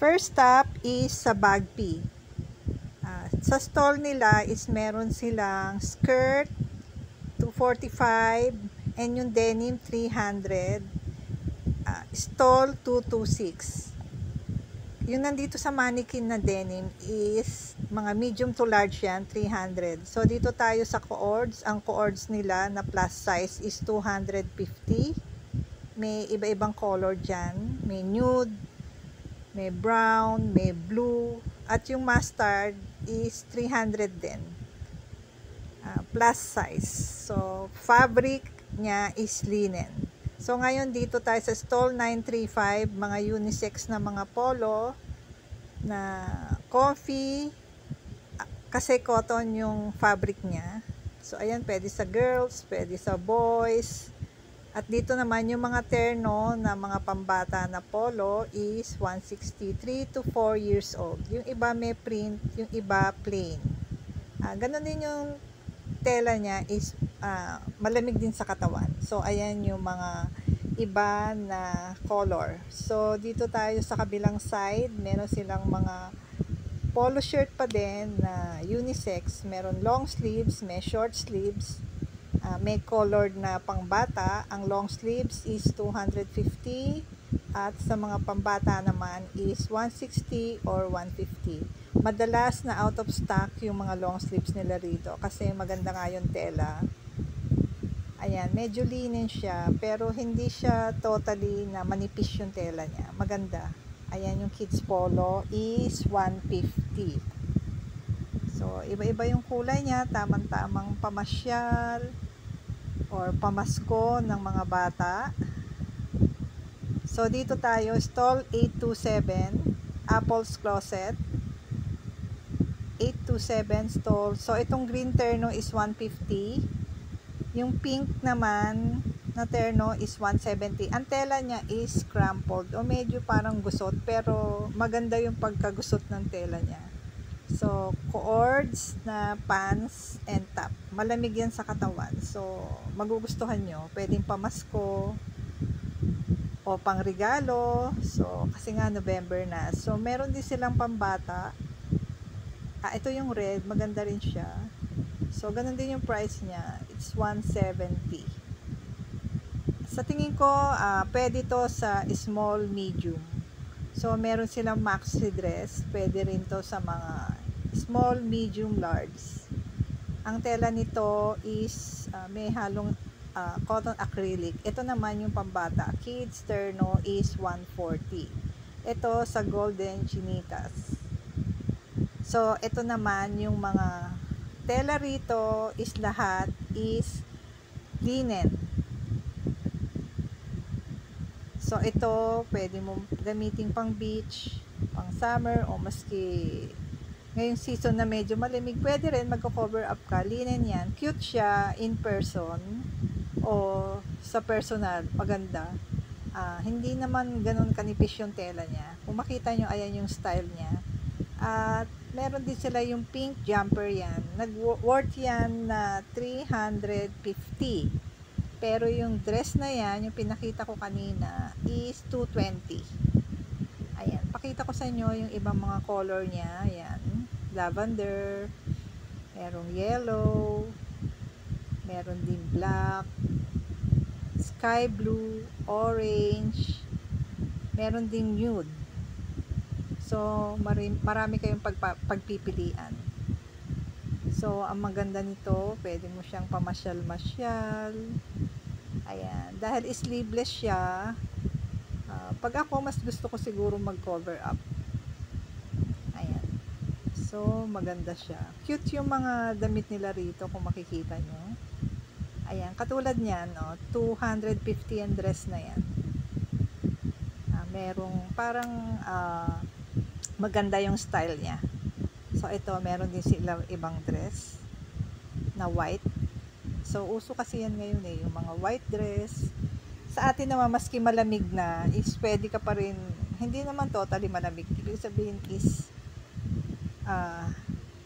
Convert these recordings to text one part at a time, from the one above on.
First stop is sa Bagpi. Sa stall nila is meron silang skirt 245 and yung denim 300, stall 226. Yung nandito sa mannequin na denim is mga medium to large yan, 300. So dito tayo sa coords. Ang coords nila na plus size is 250. May iba-ibang color dyan. May nude, may brown, may blue, at yung mustard is 300 din. Plus size. So fabric niya is linen. So ngayon dito tayo sa stall 935, mga unisex na mga polo na comfy kasi cotton yung fabric niya. So ayan, pwede sa girls, pwede sa boys. At dito naman yung mga terno na mga pambata na polo is 163 to 4 years old. Yung iba may print, yung iba plain. Ganon din yung tela niya is malamig din sa katawan. So ayan yung mga iba na color. So dito tayo sa kabilang side, meron silang mga polo shirt pa din na unisex. Meron long sleeves, may short sleeves, may colored na pangbata. Ang long sleeves is 250 at sa mga pambata naman is 160 or 150. Madalas na out of stock yung mga long sleeves nila rito kasi maganda nga yung tela. Ayan, medyo linen siya pero hindi siya totally na manipis yung tela niya. Maganda. Ayan, yung kids polo is 150. So iba-iba yung kulay niya, tamang-tamang pamasyal or pamasko ng mga bata. So dito tayo, stall 827, Apple's Closet. 827 stall. So itong green terno is 150. Yung pink naman na terno is 170. Ang tela niya is crumpled o medyo parang gusot pero maganda yung pagkagusot ng tela niya. So coords na pants and top. Malamig yan sa katawan. So magugustuhan nyo. Pwedeng pamasko o pang regalo. So kasi nga November na. So meron din silang pambata. Ito yung red, maganda rin siya. So, ganun din yung price niya. It's 170. Sa tingin ko, pwede to sa small, medium. So, meron silang maxi dress. Pwede rin to sa mga small, medium, large. Ang tela nito is may halong cotton acrylic. Ito naman yung pambata. Kids terno is 140. Ito sa golden chinitas. So, ito naman yung mga tela rito is lahat is linen. So, ito pwede mo gamitin pang beach, pang summer, o maski ngayong season na medyo malamig, pwede rin magko-cover up ka. Linen yan. Cute siya in person o sa personal. Maganda. Hindi naman ganun kanipis yung tela niya. Kung makita nyo, ayan yung style niya. At meron din sila yung pink jumper yan. Nag-worth yan na 350. Pero yung dress na yan, yung pinakita ko kanina, is 220. Ayan. Pakita ko sa inyo yung ibang mga color niya. Ayan. Lavender. Merong yellow. Meron din black. Sky blue. Orange. Meron din nude. So, marami kayong pagpipilian. So, ang maganda nito, pwede mo siyang pamasyal-masyal. Ayan. Dahil sleeveless siya, pag ako, mas gusto ko siguro mag-cover up. Ayan. So, maganda siya. Cute yung mga damit nila rito kung makikita nyo. Ayan. Katulad niyan, 250 ang dress na yan. Merong parang maganda yung style niya. So ito, meron din silang ibang dress na white. So uso kasi yan ngayon yung mga white dress. Sa atin naman, maski malamig na, is pwede ka pa rin, hindi naman totally malamig. Ibig sabihin is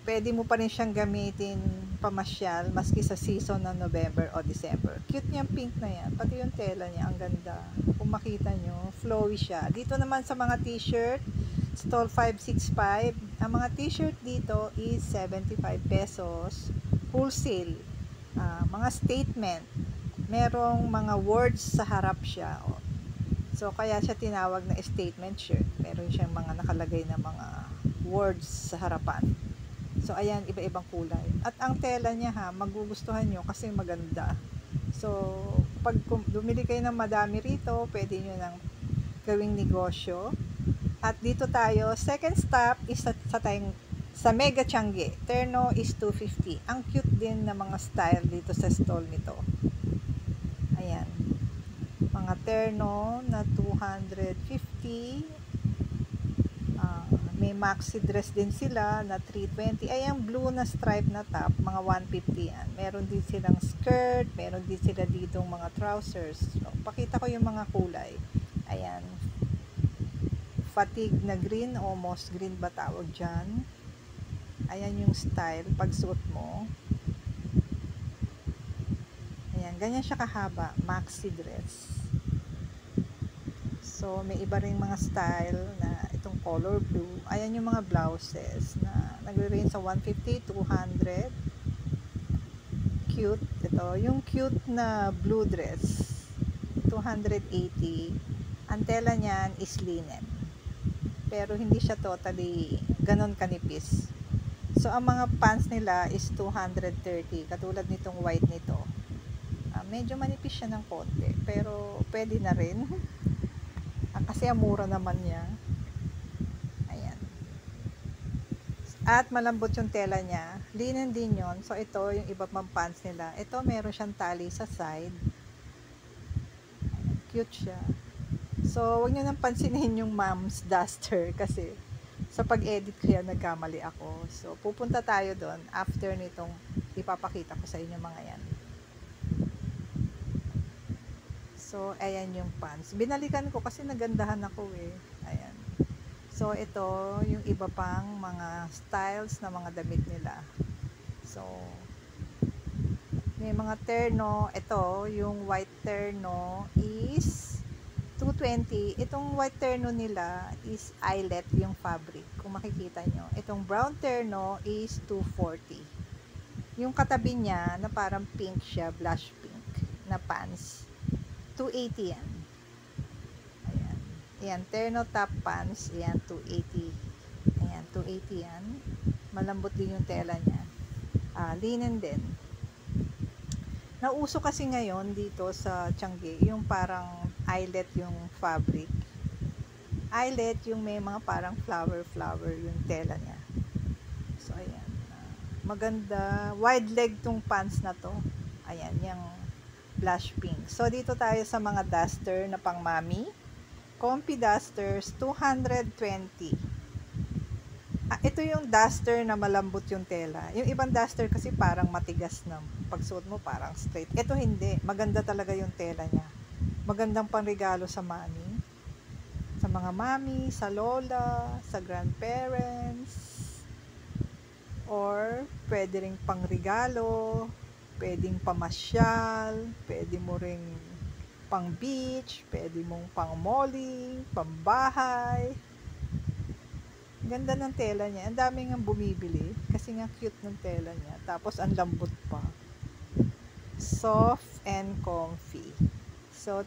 pwede mo pa rin siyang gamitin pamasyal maski sa season ng November o December. Cute niyang pink na yan. Pati yung tela niya, ang ganda. Kung makita nyo, flowy siya. Dito naman sa mga t-shirt, stall 565. Ang mga t-shirt dito is 75 pesos. Wholesale. Mga statement. Merong mga words sa harap siya. So, kaya siya tinawag na statement shirt. Meron siyang mga nakalagay na mga words sa harapan. So, ayan, iba-ibang kulay. At ang tela niya magugustuhan nyo kasi maganda. So, pag dumili kayo ng madami rito, pwede nyo nang gawing negosyo. At dito tayo, second stop is sa Mega Changi. Terno is 250. Ang cute din na mga style dito sa stall nito. Ayan. Mga terno na 250. May maxi dress din sila na 320. Ay, ang blue na stripe na top, mga 150 yan. Meron din silang skirt, meron din sila ditong mga trousers. So, pakita ko yung mga kulay. Ayan. Fatigue na green o moss green ba tawag dyan. Ayan yung style pag suot mo. Ayan, ganyan siya kahaba, maxi dress. So, may iba ring mga style na itong color blue. Ayan yung mga blouses na nagre-range sa 150, 200. Cute. Ito, yung cute na blue dress, 280. Ang tela niyan is linen. Pero hindi siya totally ganon kanipis. So, ang mga pants nila is 230. Katulad nitong white nito. Medyo manipis siya ng konti. Pero, pwede na rin. Kasi mura naman niya. Ayan. At malambot yung tela niya. Linen din yon. So, ito yung iba pang pants nila. Ito, meron siyang tali sa side. Ayan. Cute siya. So, huwag nyo nang pansinin yung mom's duster. Kasi, sa pag-edit ko yan, nagkamali ako. So, pupunta tayo doon after nitong ipapakita ko sa inyo mga yan. So, ayan yung pants. Binalikan ko kasi nagandahan ako eh. Ayan. So, ito yung iba pang mga styles na mga damit nila. So, may mga terno. Ito, yung white terno is 220. Itong white terno nila is eyelet yung fabric. Kung makikita nyo. Itong brown terno is 240. Yung katabi niya na parang pink siya, blush pink na pants. 280 yan. Ayan. Ayan, terno top pants. Ayan, 280. Ayan, 280 yan. Malambot din yung tela niya. Linen din. Nauso kasi ngayon dito sa Changi, yung parang eyelet yung fabric. Eyelet yung may mga parang flower yung tela niya. So, ayan. Maganda. Wide leg tong pants na to. Ayan, yung blush pink. So, dito tayo sa mga duster na pang mami. Comfy dusters, 220. Ito yung duster na malambot yung tela. Yung ibang duster kasi parang matigas na. Pagsuot mo parang straight. Ito hindi. Maganda talaga yung tela niya. Magandang pangregalo sa mami. Sa mga mami, sa lola, sa grandparents. Or, pwede ring pangregalo. Pwedeng pamasyal, pwede mo ring pang beach, pwede mong pang malling, pang bahay. Ganda ng tela niya. Ang dami nga bumibili kasi nga cute ng tela niya. Tapos ang lambot pa. Soft and comfy. So,